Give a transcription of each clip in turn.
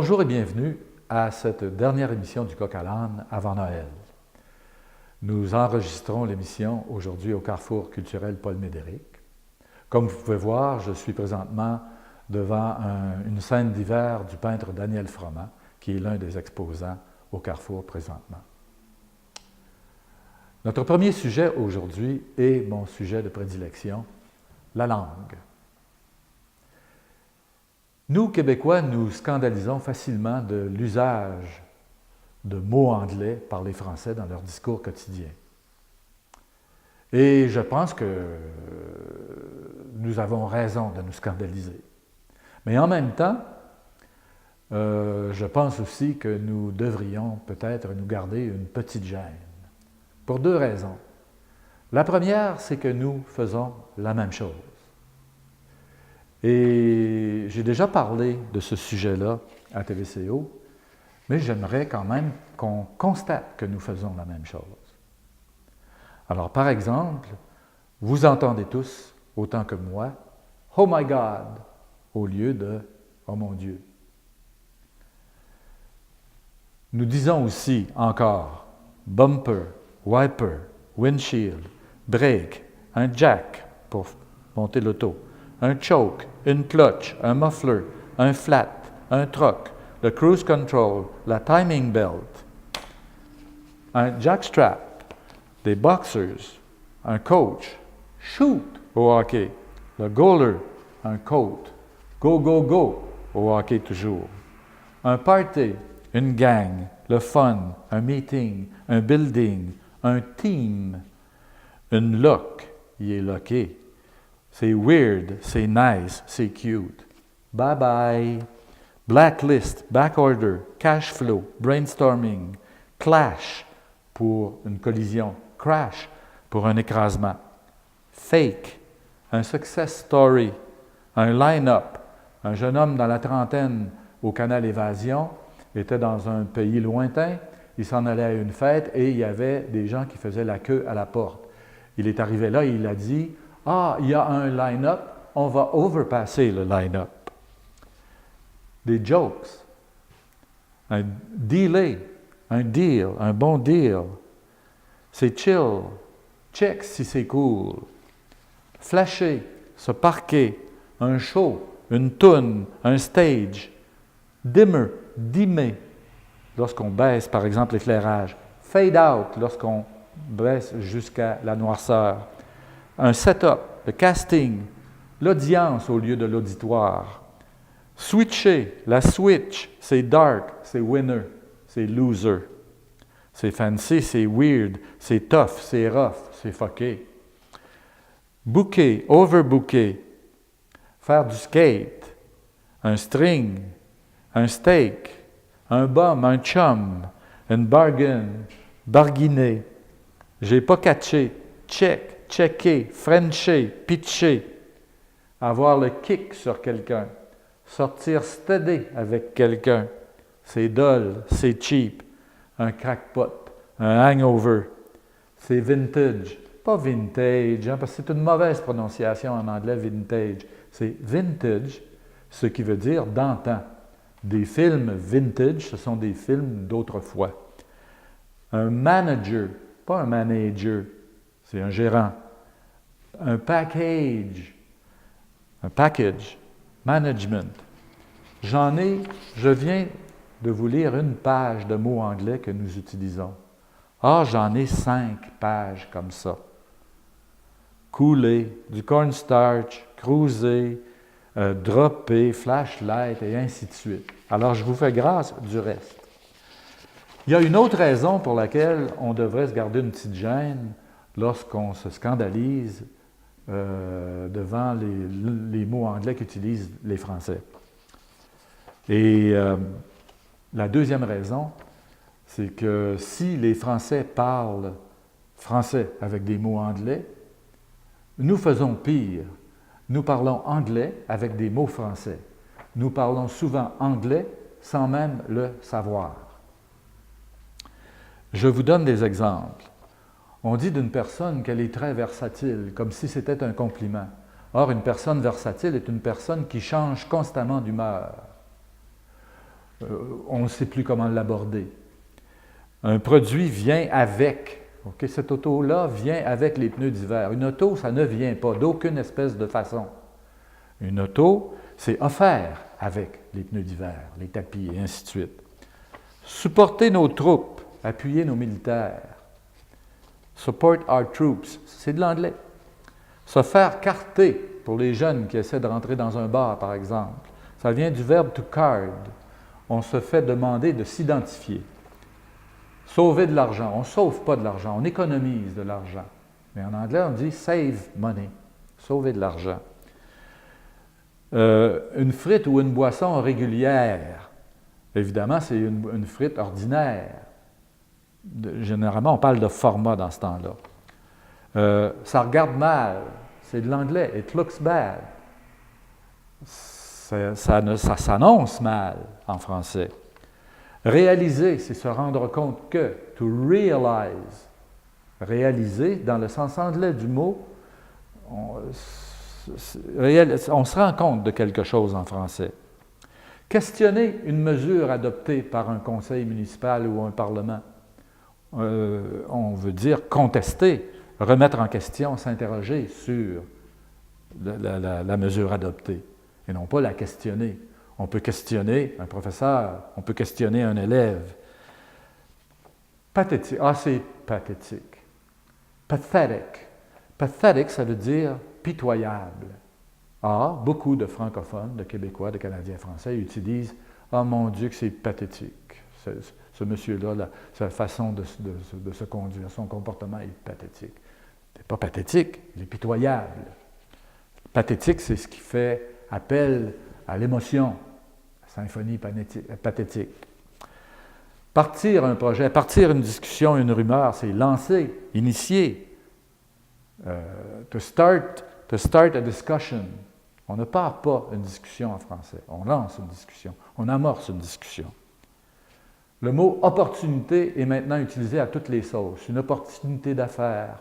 Bonjour et bienvenue à cette dernière émission du Coq à l'âne avant Noël. Nous enregistrons l'émission aujourd'hui au Carrefour culturel Paul Médéric. Comme vous pouvez voir, je suis présentement devant une scène d'hiver du peintre Daniel Froment, qui est l'un des exposants au Carrefour présentement. Notre premier sujet aujourd'hui est mon sujet de prédilection, la langue. Nous, Québécois, nous scandalisons facilement de l'usage de mots anglais par les Français dans leur discours quotidien. Et je pense que nous avons raison de nous scandaliser. Mais en même temps, je pense aussi que nous devrions peut-être nous garder une petite gêne, pour deux raisons. La première, c'est que nous faisons la même chose. Et j'ai déjà parlé de ce sujet-là à TVCO, mais j'aimerais quand même qu'on constate que nous faisons la même chose. Alors, par exemple, vous entendez tous, autant que moi, « Oh my God » au lieu de « Oh mon Dieu ». Nous disons aussi encore « bumper »,« wiper »,« windshield »,« brake »,« un jack » pour monter l'auto, un choke, une clutch, un muffler, un flat, un truck, le cruise control, la timing belt, un jackstrap, des boxers, un coach, shoot au hockey, le goaler, un coat, go, go, go au hockey toujours, un party, une gang, le fun, un meeting, un building, un team, une lock, il est locké. C'est weird, c'est nice, c'est cute. Bye bye. Blacklist, backorder, cash flow, brainstorming, clash pour une collision, crash pour un écrasement. Fake, un success story, un line-up. Un jeune homme dans la trentaine au canal Évasion était dans un pays lointain, il s'en allait à une fête et il y avait des gens qui faisaient la queue à la porte. Il est arrivé là et il a dit « Ah, il y a un line-up, on va overpasser le line-up. » Des jokes, un delay, un deal, un bon deal. C'est chill, check si c'est cool. Flasher, se parquer, un show, une toune, un stage. Dimmer, dimmer, lorsqu'on baisse par exemple l'éclairage. Fade out, lorsqu'on baisse jusqu'à la noirceur. Un setup, le casting, l'audience au lieu de l'auditoire. Switcher, la switch, c'est dark, c'est winner, c'est loser. C'est fancy, c'est weird, c'est tough, c'est rough, c'est fucké. Booker, overbooker, faire du skate, un string, un steak, un bum, un chum, une bargain, barguiner. J'ai pas catché, check. Checker, frencher, pitcher, avoir le kick sur quelqu'un, sortir steady avec quelqu'un, c'est dull, c'est cheap, un crackpot, un hangover, c'est vintage, pas vintage, parce que c'est une mauvaise prononciation en anglais, vintage, c'est vintage, ce qui veut dire d'antan. Des films vintage, ce sont des films d'autrefois. Un manager, pas un manager, c'est un gérant. Un package, management. Je viens de vous lire une page de mots anglais que nous utilisons. Ah, j'en ai 5 pages comme ça. Couler, du cornstarch, cruiser, dropper, flashlight et ainsi de suite. Alors, je vous fais grâce du reste. Il y a une autre raison pour laquelle on devrait se garder une petite gêne lorsqu'on se scandalise devant les mots anglais qu'utilisent les Français. Et la deuxième raison, c'est que si les Français parlent français avec des mots anglais, nous faisons pire. Nous parlons anglais avec des mots français. Nous parlons souvent anglais sans même le savoir. Je vous donne des exemples. On dit d'une personne qu'elle est très versatile, comme si c'était un compliment. Or, une personne versatile est une personne qui change constamment d'humeur. on ne sait plus comment l'aborder. Un produit vient avec. Okay, cette auto-là vient avec les pneus d'hiver. Une auto, ça ne vient pas d'aucune espèce de façon. Une auto, c'est offert avec les pneus d'hiver, les tapis et ainsi de suite. Supporter nos troupes, appuyer nos militaires. Support our troops, c'est de l'anglais. Se faire carter, pour les jeunes qui essaient de rentrer dans un bar, par exemple. Ça vient du verbe to card. On se fait demander de s'identifier. Sauver de l'argent. On ne sauve pas de l'argent, on économise de l'argent. Mais en anglais, on dit save money. Sauver de l'argent. Une frite ou une boisson régulière. Évidemment, c'est une frite ordinaire. Généralement, on parle de format dans ce temps-là. Ça regarde mal. C'est de l'anglais. It looks bad. Ça s'annonce mal en français. Réaliser, c'est se rendre compte que. To realize. Réaliser, dans le sens anglais du mot, on se rend compte de quelque chose en français. Questionner une mesure adoptée par un conseil municipal ou un parlement. On veut dire contester, remettre en question, s'interroger sur la mesure adoptée, et non pas la questionner. On peut questionner un professeur, on peut questionner un élève. Pathétique. Ah, c'est pathétique. Pathetic. Pathetic, ça veut dire pitoyable. Ah, beaucoup de francophones, de Québécois, de Canadiens français utilisent « Ah, mon Dieu, que c'est pathétique. Ce monsieur-là, sa façon de se conduire, son comportement est pathétique. » C'est pas pathétique, il est pitoyable. Pathétique, c'est ce qui fait appel à l'émotion, la symphonie pathétique. Partir un projet, partir une discussion, une rumeur, c'est lancer, initier. To start a discussion. On ne part pas une discussion en français, on lance une discussion, on amorce une discussion. Le mot « opportunité » est maintenant utilisé à toutes les sauces. Une opportunité d'affaires,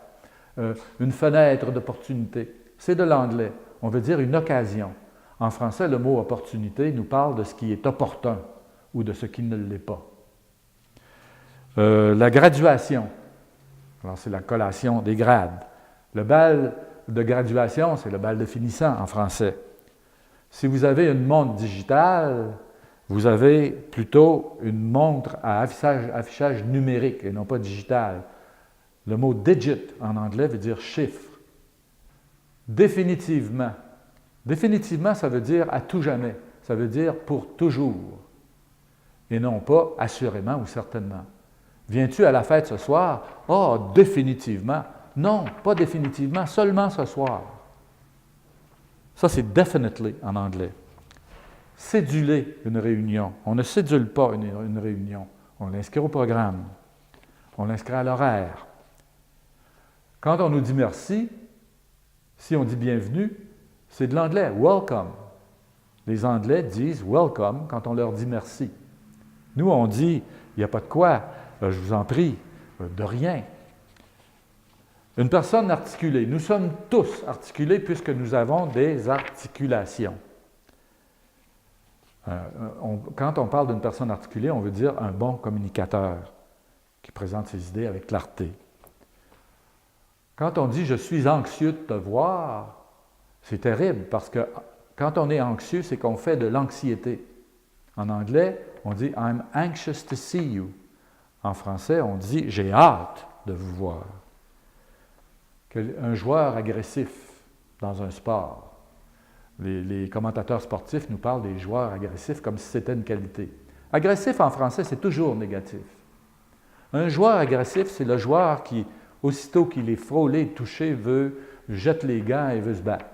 une fenêtre d'opportunité. C'est de l'anglais. On veut dire une occasion. En français, le mot « opportunité » nous parle de ce qui est opportun ou de ce qui ne l'est pas. La graduation. Alors, c'est la collation des grades. Le bal de graduation, c'est le bal de finissant en français. Si vous avez une montre digitale, vous avez plutôt une montre à affichage numérique et non pas digital. Le mot « digit » en anglais veut dire « chiffre ». Définitivement. Définitivement, ça veut dire à tout jamais. Ça veut dire pour toujours. Et non pas assurément ou certainement. Viens-tu à la fête ce soir? Ah, définitivement. Non, pas définitivement, seulement ce soir. Ça, c'est definitely en anglais. Céduler une réunion. On ne cédule pas une réunion. On l'inscrit au programme. On l'inscrit à l'horaire. Quand on nous dit merci, si on dit bienvenue, c'est de l'anglais, welcome. Les Anglais disent welcome quand on leur dit merci. Nous, on dit, il n'y a pas de quoi, je vous en prie, de rien. Une personne articulée. Nous sommes tous articulés puisque nous avons des articulations. Quand on parle d'une personne articulée, on veut dire un bon communicateur qui présente ses idées avec clarté. Quand on dit « je suis anxieux de te voir », c'est terrible parce que quand on est anxieux, c'est qu'on fait de l'anxiété. En anglais, on dit « I'm anxious to see you ». En français, on dit « j'ai hâte de vous voir ». Un joueur agressif dans un sport. Les commentateurs sportifs nous parlent des joueurs agressifs comme si c'était une qualité. Agressif en français, c'est toujours négatif. Un joueur agressif, c'est le joueur qui, aussitôt qu'il est frôlé, touché, jette les gants et veut se battre.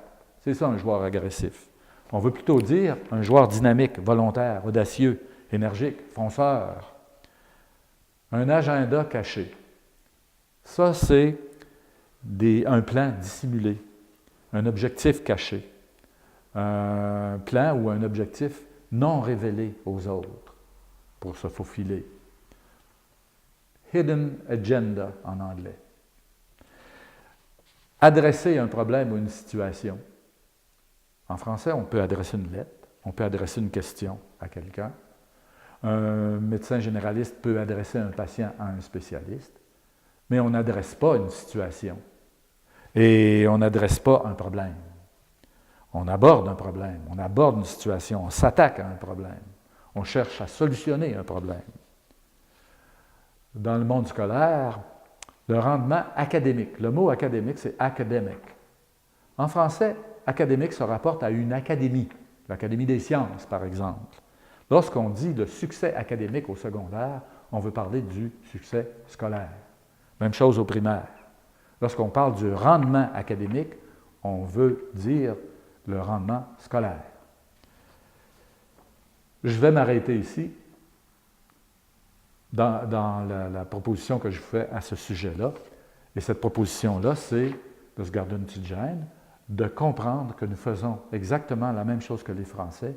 C'est ça un joueur agressif. On veut plutôt dire un joueur dynamique, volontaire, audacieux, énergique, fonceur. Un agenda caché. Ça, c'est un plan dissimulé, un objectif caché, un plan ou un objectif non révélé aux autres pour se faufiler. Hidden agenda en anglais. Adresser un problème ou une situation. En français, on peut adresser une lettre, on peut adresser une question à quelqu'un. Un médecin généraliste peut adresser un patient à un spécialiste, mais on n'adresse pas une situation et on n'adresse pas un problème. On aborde un problème, on aborde une situation, on s'attaque à un problème, on cherche à solutionner un problème. Dans le monde scolaire, le rendement académique, le mot académique, c'est academic. En français, académique se rapporte à une académie, l'Académie des sciences, par exemple. Lorsqu'on dit le succès académique au secondaire, on veut parler du succès scolaire. Même chose au primaire. Lorsqu'on parle du rendement académique, on veut dire le rendement scolaire. Je vais m'arrêter ici dans la proposition que je fais à ce sujet-là. Et cette proposition-là, c'est de se garder une petite gêne, de comprendre que nous faisons exactement la même chose que les Français,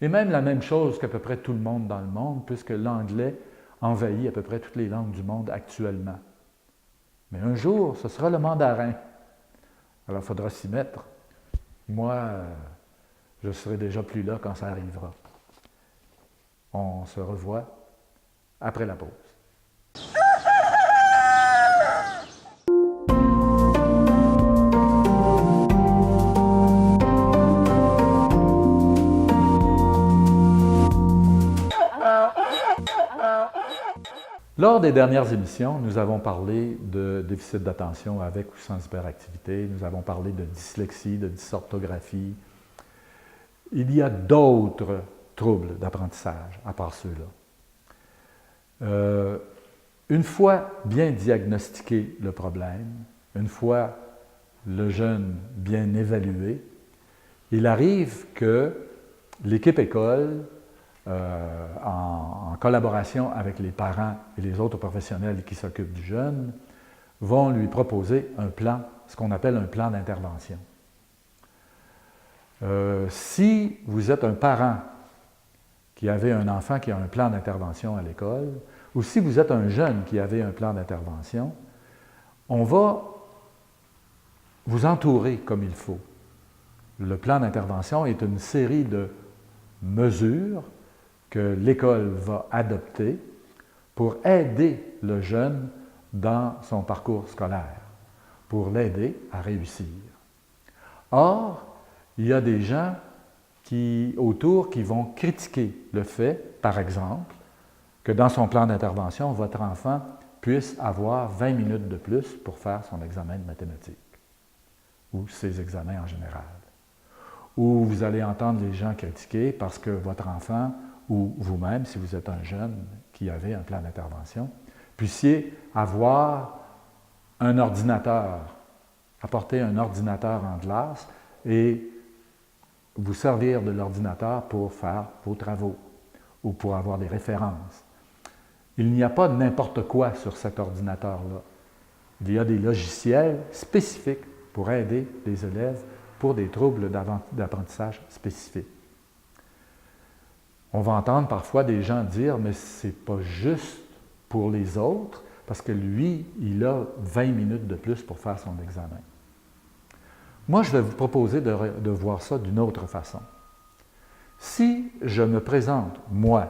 et même la même chose qu'à peu près tout le monde dans le monde, puisque l'anglais envahit à peu près toutes les langues du monde actuellement. Mais un jour, ce sera le mandarin. Alors, il faudra s'y mettre. Moi, je serai déjà plus là quand ça arrivera. On se revoit après la pause. Lors des dernières émissions, nous avons parlé de déficit d'attention avec ou sans hyperactivité, nous avons parlé de dyslexie, de dysorthographie. Il y a d'autres troubles d'apprentissage à part ceux-là. Une fois bien diagnostiqué le problème, une fois le jeune bien évalué, il arrive que l'équipe école, en collaboration avec les parents et les autres professionnels qui s'occupent du jeune, vont lui proposer un plan, ce qu'on appelle un plan d'intervention. Si vous êtes un parent qui avez un enfant qui a un plan d'intervention à l'école, ou si vous êtes un jeune qui avait un plan d'intervention, on va vous entourer comme il faut. Le plan d'intervention est une série de mesures que l'école va adopter pour aider le jeune dans son parcours scolaire, pour l'aider à réussir. Or, il y a des gens autour qui vont critiquer le fait, par exemple, que dans son plan d'intervention, votre enfant puisse avoir 20 minutes de plus pour faire son examen de mathématiques, ou ses examens en général. Ou vous allez entendre les gens critiquer parce que votre enfant, ou vous-même, si vous êtes un jeune qui avait un plan d'intervention, puissiez avoir un ordinateur, apporter un ordinateur en classe et vous servir de l'ordinateur pour faire vos travaux ou pour avoir des références. Il n'y a pas n'importe quoi sur cet ordinateur-là. Il y a des logiciels spécifiques pour aider les élèves pour des troubles d'apprentissage spécifiques. On va entendre parfois des gens dire « mais c'est pas juste pour les autres, parce que lui, il a 20 minutes de plus pour faire son examen. » Moi, je vais vous proposer de voir ça d'une autre façon. Si je me présente, moi,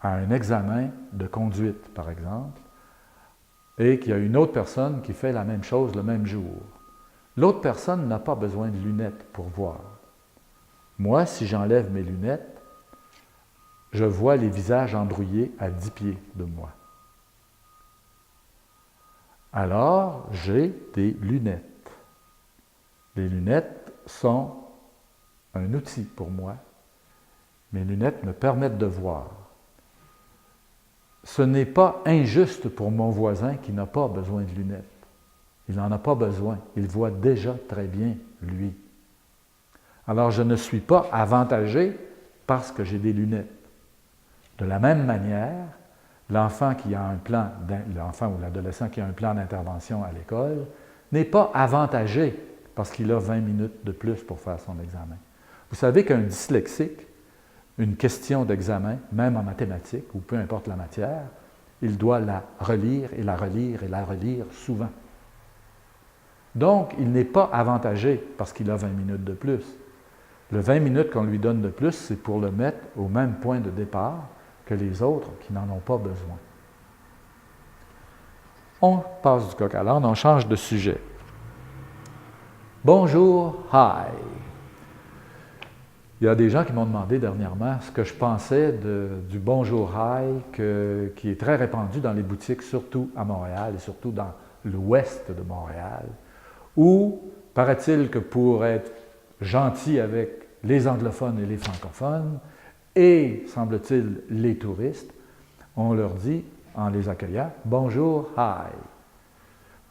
à un examen de conduite, par exemple, et qu'il y a une autre personne qui fait la même chose le même jour, l'autre personne n'a pas besoin de lunettes pour voir. Moi, si j'enlève mes lunettes, je vois les visages embrouillés à 10 pieds de moi. Alors, j'ai des lunettes. Les lunettes sont un outil pour moi. Mes lunettes me permettent de voir. Ce n'est pas injuste pour mon voisin qui n'a pas besoin de lunettes. Il n'en a pas besoin. Il voit déjà très bien, lui. Alors, je ne suis pas avantagé parce que j'ai des lunettes. De la même manière, l'enfant ou l'adolescent qui a un plan d'intervention à l'école n'est pas avantagé parce qu'il a 20 minutes de plus pour faire son examen. Vous savez qu'un dyslexique, une question d'examen, même en mathématiques ou peu importe la matière, il doit la relire et la relire et la relire souvent. Donc, il n'est pas avantagé parce qu'il a 20 minutes de plus. Le 20 minutes qu'on lui donne de plus, c'est pour le mettre au même point de départ, que les autres qui n'en ont pas besoin. On passe du coq à l'âne, on change de sujet. Bonjour, hi. Il y a des gens qui m'ont demandé dernièrement ce que je pensais du bonjour, hi, qui est très répandu dans les boutiques, surtout à Montréal et surtout dans l'ouest de Montréal, où, paraît-il que pour être gentil avec les anglophones et les francophones, et, semble-t-il, les touristes, on leur dit, en les accueillant, « Bonjour, hi ».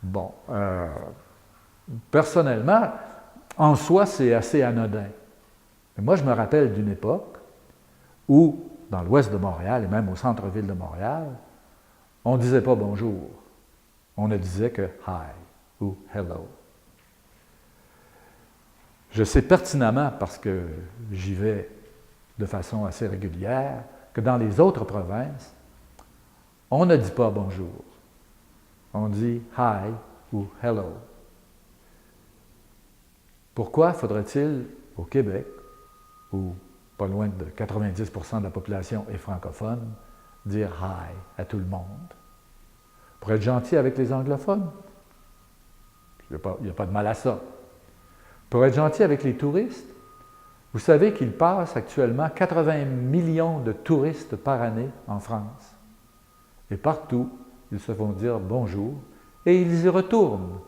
Bon, personnellement, en soi, c'est assez anodin. Mais moi, je me rappelle d'une époque où, dans l'ouest de Montréal et même au centre-ville de Montréal, on ne disait pas « bonjour ». On ne disait que « hi » ou « hello ». Je sais pertinemment, parce que j'y vais de façon assez régulière, que dans les autres provinces, on ne dit pas bonjour. On dit hi ou hello. Pourquoi faudrait-il, au Québec, où pas loin de 90% de la population est francophone, dire hi à tout le monde? Pour être gentil avec les anglophones? Il n'y a pas de mal à ça. Pour être gentil avec les touristes? Vous savez qu'il passe actuellement 80 millions de touristes par année en France. Et partout, ils se font dire bonjour et ils y retournent.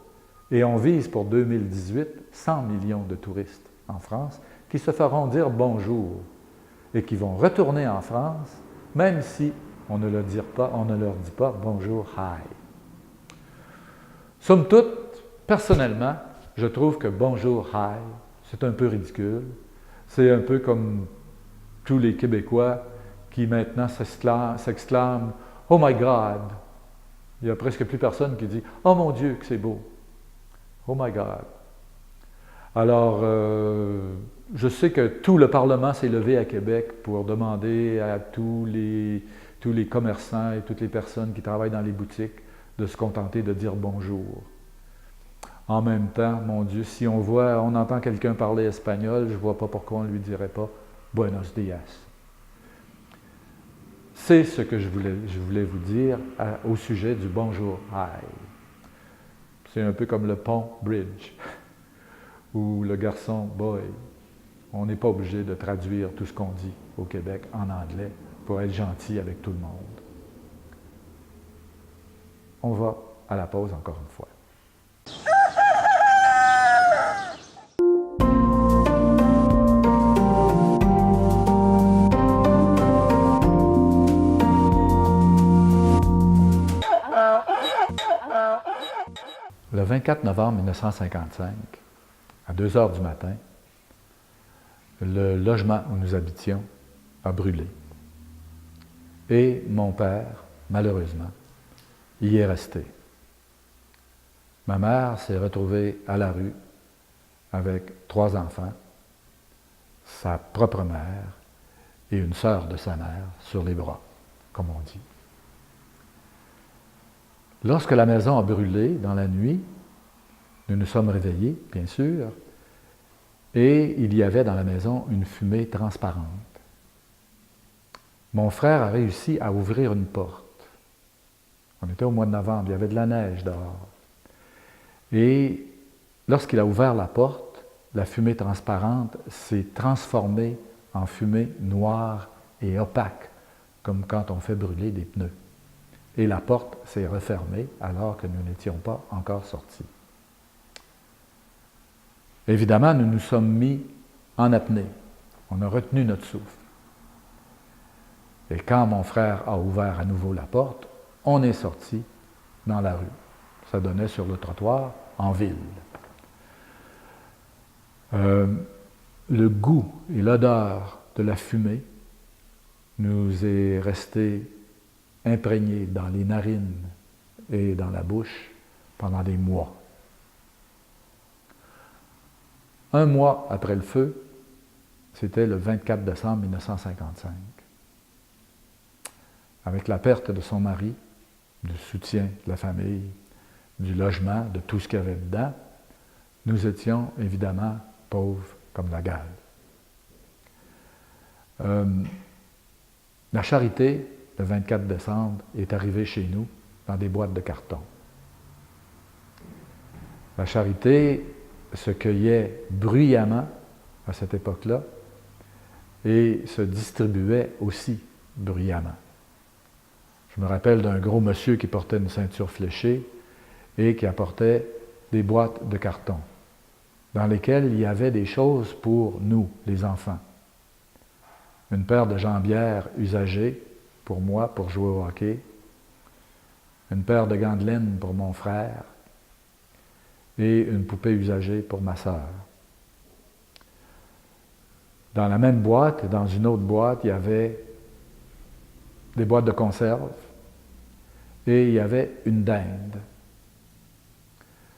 Et on vise pour 2018 100 millions de touristes en France qui se feront dire bonjour et qui vont retourner en France, même si on ne leur dit pas bonjour, hi. Somme toute, personnellement, je trouve que bonjour, hi, c'est un peu ridicule. C'est un peu comme tous les Québécois qui maintenant s'exclament « Oh my God ». Il n'y a presque plus personne qui dit « Oh mon Dieu, que c'est beau ». « Oh my God ». Alors, je sais que tout le Parlement s'est levé à Québec pour demander à tous les commerçants et toutes les personnes qui travaillent dans les boutiques de se contenter de dire bonjour. En même temps, mon Dieu, si on entend quelqu'un parler espagnol, je ne vois pas pourquoi on ne lui dirait pas « Buenos dias ». C'est ce que je voulais vous dire au sujet du « bonjour, hi ». C'est un peu comme le pont bridge ou le garçon boy. On n'est pas obligé de traduire tout ce qu'on dit au Québec en anglais pour être gentil avec tout le monde. On va à la pause encore une fois. Le 24 novembre 1955, à 2 heures du matin, le logement où nous habitions a brûlé. Et mon père, malheureusement, y est resté. Ma mère s'est retrouvée à la rue avec 3 enfants, sa propre mère et une sœur de sa mère sur les bras, comme on dit. Lorsque la maison a brûlé dans la nuit, nous nous sommes réveillés, bien sûr, et il y avait dans la maison une fumée transparente. Mon frère a réussi à ouvrir une porte. On était au mois de novembre, il y avait de la neige dehors. Et lorsqu'il a ouvert la porte, la fumée transparente s'est transformée en fumée noire et opaque, comme quand on fait brûler des pneus. Et la porte s'est refermée alors que nous n'étions pas encore sortis. Évidemment, nous nous sommes mis en apnée. On a retenu notre souffle. Et quand mon frère a ouvert à nouveau la porte, on est sorti dans la rue. Ça donnait sur le trottoir en ville. Le goût et l'odeur de la fumée nous est resté imprégné dans les narines et dans la bouche pendant des mois. Un mois après le feu, c'était le 24 décembre 1955. Avec la perte de son mari, du soutien de la famille, du logement, de tout ce qu'il y avait dedans, nous étions évidemment pauvres comme la gale. La charité, le 24 décembre, est arrivée chez nous dans des boîtes de carton. La charité se cueillait bruyamment à cette époque-là et se distribuait aussi bruyamment. Je me rappelle d'un gros monsieur qui portait une ceinture fléchée et qui apportait des boîtes de carton dans lesquelles il y avait des choses pour nous, les enfants. Une paire de jambières usagées pour moi, pour jouer au hockey. Une paire de gants de laine pour mon frère. Et une poupée usagée pour ma sœur. Dans la même boîte, et dans une autre boîte, il y avait des boîtes de conserve et il y avait une dinde.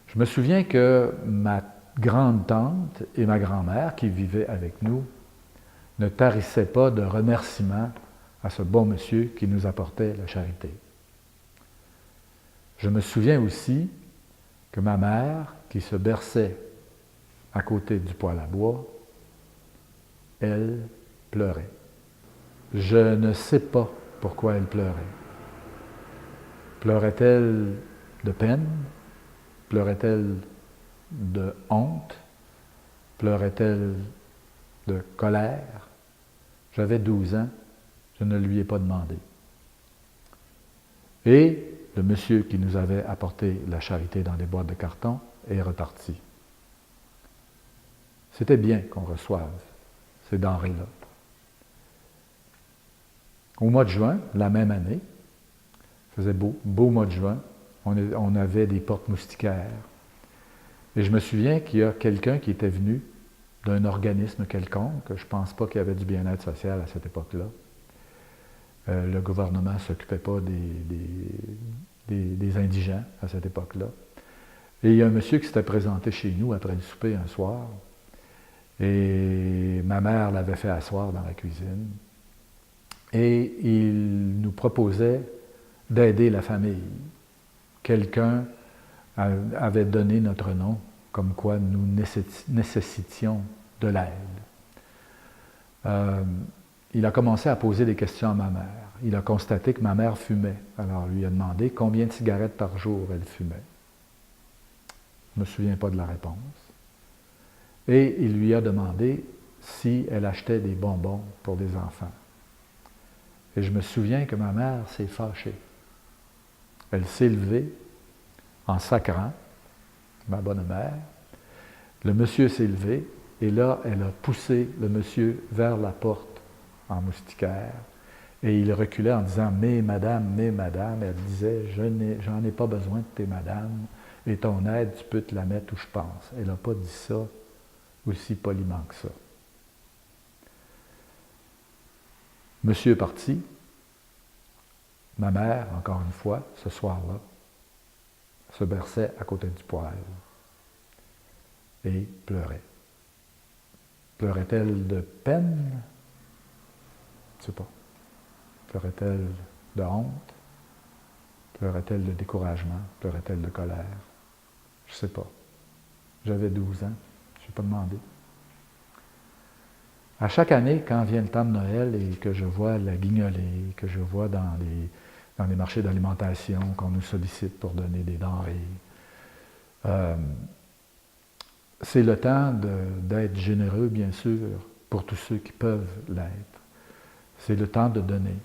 Je me souviens que ma grande-tante et ma grand-mère, qui vivaient avec nous, ne tarissaient pas de remerciements à ce bon monsieur qui nous apportait la charité. Je me souviens aussi que ma mère, qui se berçait à côté du poêle à bois, elle pleurait. Je ne sais pas pourquoi elle pleurait. Pleurait-elle de peine? Pleurait-elle de honte? Pleurait-elle de colère? J'avais 12 ans, je ne lui ai pas demandé. Et le monsieur qui nous avait apporté la charité dans des boîtes de carton est reparti. C'était bien qu'on reçoive ces denrées-là. Au mois de juin, la même année, il faisait beau mois de juin, on avait des portes moustiquaires. Et je me souviens qu'il y a quelqu'un qui était venu d'un organisme quelconque, je ne pense pas qu'il y avait du bien-être social à cette époque-là. Le gouvernement ne s'occupait pas des indigents à cette époque-là. Et il y a un monsieur qui s'était présenté chez nous après le souper un soir, et ma mère l'avait fait asseoir dans la cuisine, et il nous proposait d'aider la famille. Quelqu'un avait donné notre nom, comme quoi nous nécessitions de l'aide. Il a commencé à poser des questions à ma mère. Il a constaté que ma mère fumait. Alors, il lui a demandé combien de cigarettes par jour elle fumait. Je ne me souviens pas de la réponse. Et il lui a demandé si elle achetait des bonbons pour des enfants. Et je me souviens que ma mère s'est fâchée. Elle s'est levée en sacrant, ma bonne mère. Le monsieur s'est levé et là, elle a poussé le monsieur vers la porte en moustiquaire. Et il reculait en disant « Mais madame, elle disait « J'en ai pas besoin de tes madames, et ton aide, tu peux te la mettre où je pense. » Elle n'a pas dit ça aussi poliment que ça. Monsieur est parti. Ma mère, encore une fois, ce soir-là, se berçait à côté du poêle et pleurait. Pleurait-elle de peine? Je ne sais pas. Pleurait-elle de honte? Pleurait-elle de découragement? Pleurait-elle de colère? Je ne sais pas. J'avais 12 ans. Je n'ai pas demandé. À chaque année, quand vient le temps de Noël et que je vois la guignolée, que je vois dans les marchés d'alimentation qu'on nous sollicite pour donner des denrées, c'est le temps d'être généreux, bien sûr, pour tous ceux qui peuvent l'être. C'est le temps de donner.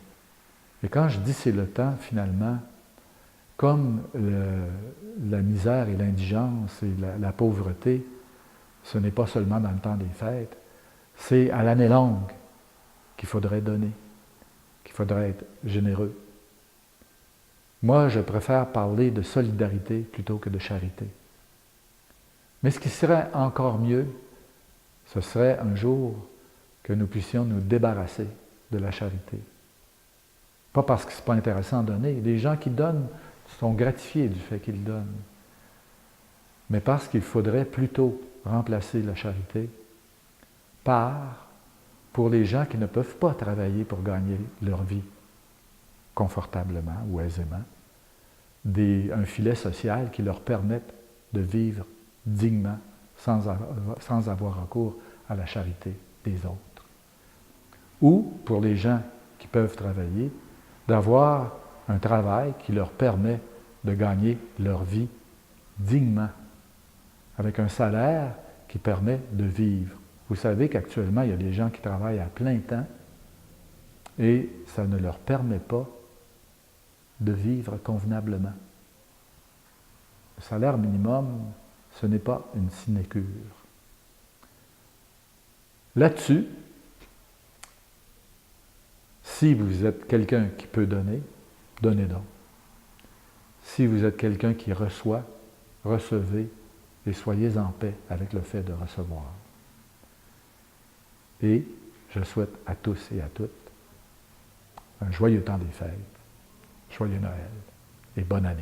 Et quand je dis c'est le temps, finalement, comme la misère et l'indigence et la pauvreté, ce n'est pas seulement dans le temps des fêtes, c'est à l'année longue qu'il faudrait donner, qu'il faudrait être généreux. Moi, je préfère parler de solidarité plutôt que de charité. Mais ce qui serait encore mieux, ce serait un jour que nous puissions nous débarrasser de la charité. Pas parce que ce n'est pas intéressant de donner. Les gens qui donnent sont gratifiés du fait qu'ils donnent. Mais parce qu'il faudrait plutôt remplacer la charité par, pour les gens qui ne peuvent pas travailler pour gagner leur vie confortablement ou aisément, un filet social qui leur permette de vivre dignement sans avoir recours à la charité des autres. Ou pour les gens qui peuvent travailler, d'avoir un travail qui leur permet de gagner leur vie dignement, avec un salaire qui permet de vivre. Vous savez qu'actuellement, il y a des gens qui travaillent à plein temps et ça ne leur permet pas de vivre convenablement. Le salaire minimum, ce n'est pas une sinécure. Là-dessus, si vous êtes quelqu'un qui peut donner, donnez donc. Si vous êtes quelqu'un qui reçoit, recevez et soyez en paix avec le fait de recevoir. Et je souhaite à tous et à toutes un joyeux temps des fêtes, joyeux Noël et bonne année.